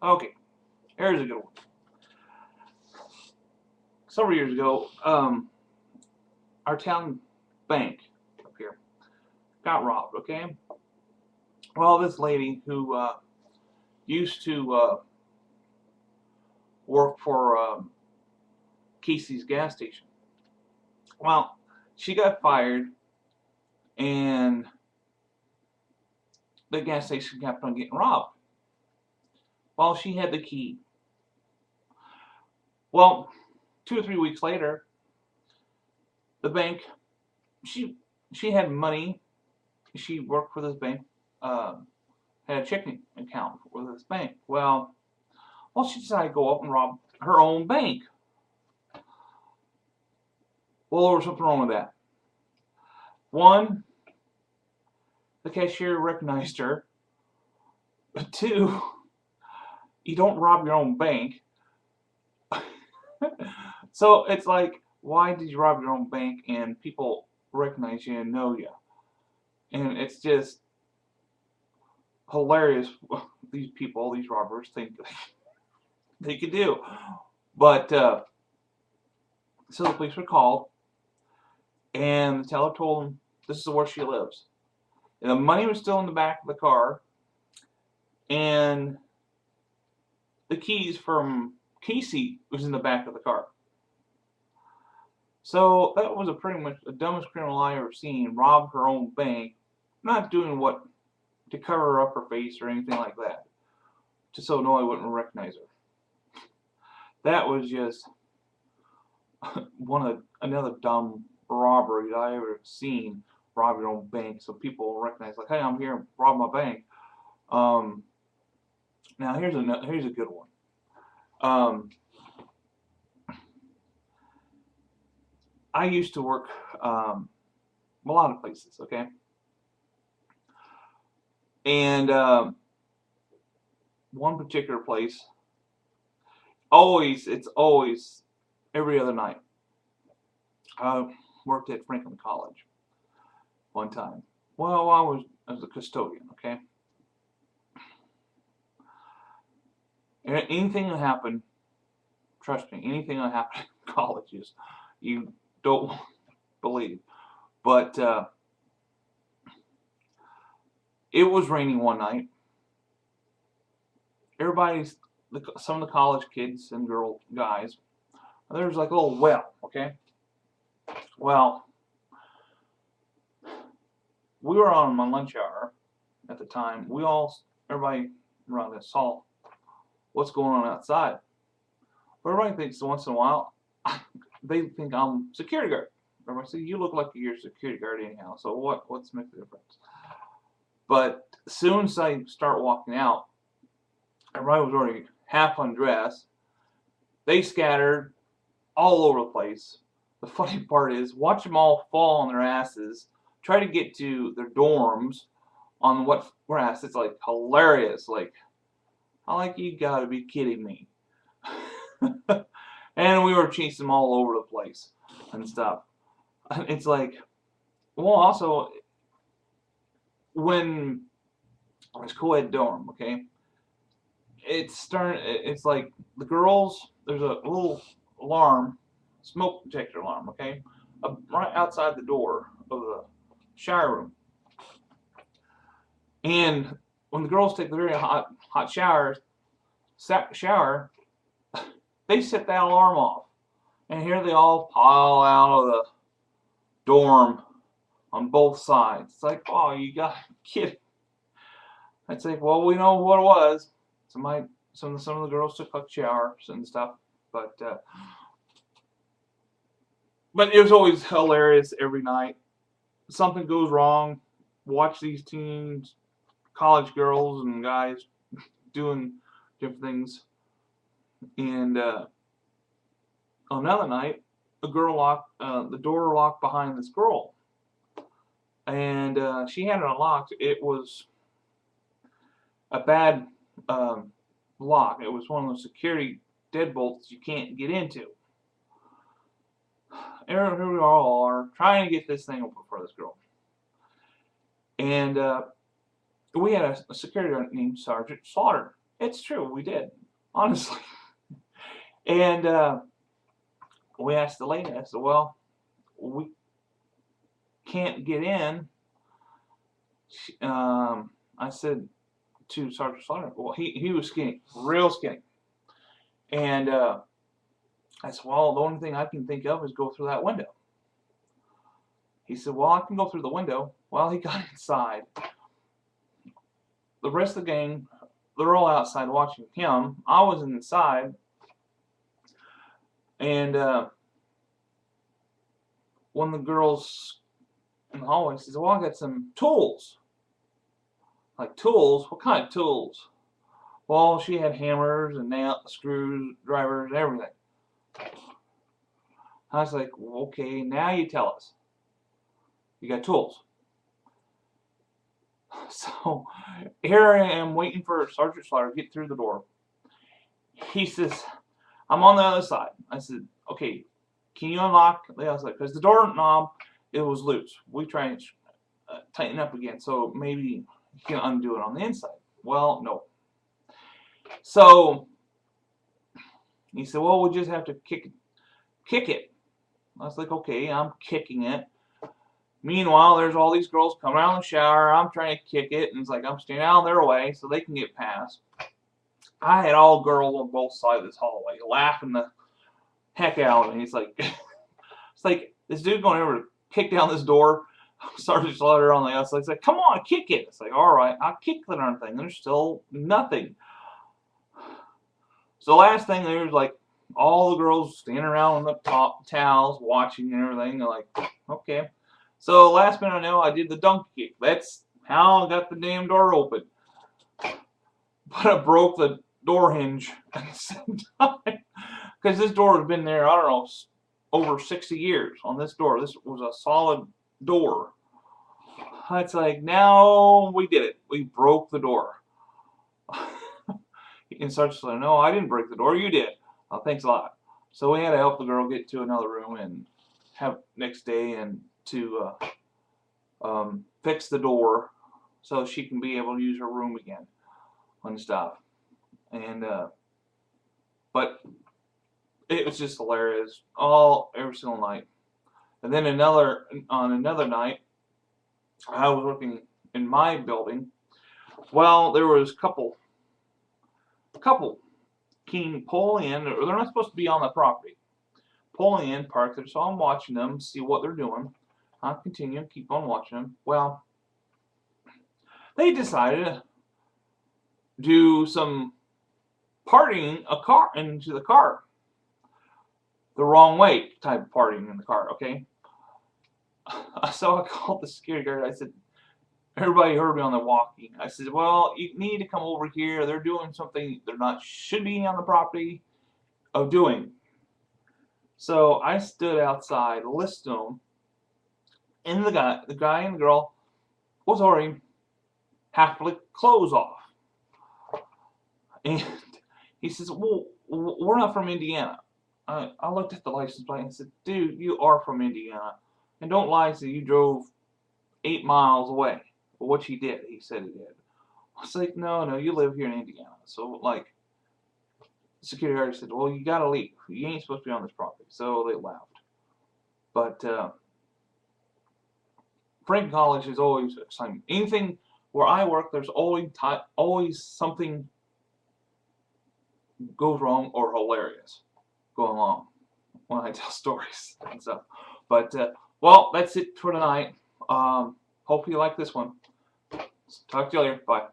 Okay, here's a good one. Several years ago, our town bank up here got robbed. Okay, well, this lady who used to work for Casey's gas station. Well, she got fired, and the gas station kept on getting robbed. Well, she had the key. Well, 2 or 3 weeks later, the bank she had money. She worked for this bank. Had a checking account with this bank. Well, she decided to go up and rob her own bank. Well, there was something wrong with that. One, the cashier recognized her. But two, you don't rob your own bank. So it's like, why did you rob your own bank and people recognize you and know you? And it's just hilarious what these people, these robbers, think they could do. But so the police were called, and the teller told them this is where she lives. And the money was still in the back of the car, and the keys from Casey was in the back of the car. So that was pretty much the dumbest criminal I ever seen. Robbed her own bank, not doing what to cover up her face or anything like that, just so nobody wouldn't recognize her. That was just another dumb robbery that I ever seen. Rob your own bank, so people recognize, like, hey, I'm here to rob my bank. Now here's a good one. I used to work a lot of places, okay, and one particular place, it's always every other night. I worked at Franklin College one time. Well, I was as a custodian, okay. And anything that happened, trust me, anything that happened in colleges, you don't believe. But it was raining one night. Some of the college kids and guys, there's like a little well, okay. Well, we were on my lunch hour at the time. Everybody around us saw what's going on outside. But everybody thinks once in a while, they think I'm security guard. Everybody says, you look like you're a security guard anyhow, so what's make the difference? But as soon as I start walking out, everybody was already half undressed. They scattered all over the place. The funny part is, watch them all fall on their asses, try to get to their dorms on what grass. It's like hilarious. Like, you gotta be kidding me. And we were chasing them all over the place and stuff. It's like, well, also, when I was co-ed dorm, okay, it's like the girls, there's a little alarm, smoke detector alarm, okay, right outside the door of the shower room. And when the girls take the very hot shower, they set that alarm off. And here they all pile out of the dorm on both sides. It's like, oh, you got to kid. I'd say, well, we know what it was. Some of the girls took like showers and stuff, but it was always hilarious every night. Something goes wrong. Watch these teens, college girls and guys doing different things. And another night, the door locked behind this girl, and she had it unlocked. It was a bad lock. It was one of those security deadbolts you can't get into. Here we all are trying to get this thing open for this girl, and we had a security guard named Sergeant Slaughter, It's true, we did, honestly. And we asked the lady, I said, well, we can't get in. I said to Sergeant Slaughter, well, he was skinny, real skinny. And I said, well, the only thing I can think of is go through that window. He said, well, I can go through the window. Well, he got inside. The rest of the gang, they're all outside watching him. I was inside. And one of the girls in the hallway says, well, I got some tools. Like, tools? What kind of tools? Well, she had hammers and screws, drivers, and everything. I was like, well, okay, now you tell us. You got tools. So here I am waiting for Sergeant Slaughter to get through the door. He says, I'm on the other side. I said, okay, can you unlock the other side? Because the door knob, it was loose. We try and tighten up again, so maybe you can undo it on the inside. Well, no. So he said, well, we just have to kick it. I was like, okay, I'm kicking it. Meanwhile, there's all these girls coming out of the shower. I'm trying to kick it, and it's like I'm standing out of their way so they can get past. I had all girls on both sides of this hallway laughing the heck out of me. It's like, it's like this dude going over to kick down this door. Sergeant Slaughter on the outside. It's like, come on, kick it. It's like, all right, I'll kick the darn thing. There's still nothing. So the last thing, there's like all the girls standing around on the top towels watching and everything. They're like, okay. So last minute I know, I did the donkey kick. That's how I got the damn door open. But I broke the door hinge at the same time. Because this door has been there, I don't know, over 60 years on this door. This was a solid door. It's like, now we did it. We broke the door. And Sergeant said, no, I didn't break the door. You did. Oh, thanks a lot. So we had to help the girl get to another room and have next day and to fix the door so she can be able to use her room again and stuff. And but it was just hilarious every single night. And then on another night, I was working in my building. Well, there was a couple came pulling in. They're not supposed to be on the property. Pulling in, parked there, so I'm watching them, see what they're doing. I'll continue, keep on watching them. Well, they decided to do some partying into the car. The wrong way type of partying in the car, okay? So I called the security guard. I said, everybody heard me on the walkie. I said, well, you need to come over here. They're doing something they're not should be on the property of doing. So I stood outside, listened to them, and the guy and the girl was already halfway clothes off. And he says, well, we're not from Indiana. I looked at the license plate and said, dude, you are from Indiana. And don't lie, say you drove 8 miles away. Well, which he did. He said he did. I was like, no, you live here in Indiana. So, like, the security guard said, well, you gotta leave. You ain't supposed to be on this property. So they left. But Frank College is always exciting. Anything where I work, there's always something goes wrong or hilarious going along when I tell stories and stuff. But well, that's it for tonight. Hope you like this one. Talk to you later. Bye.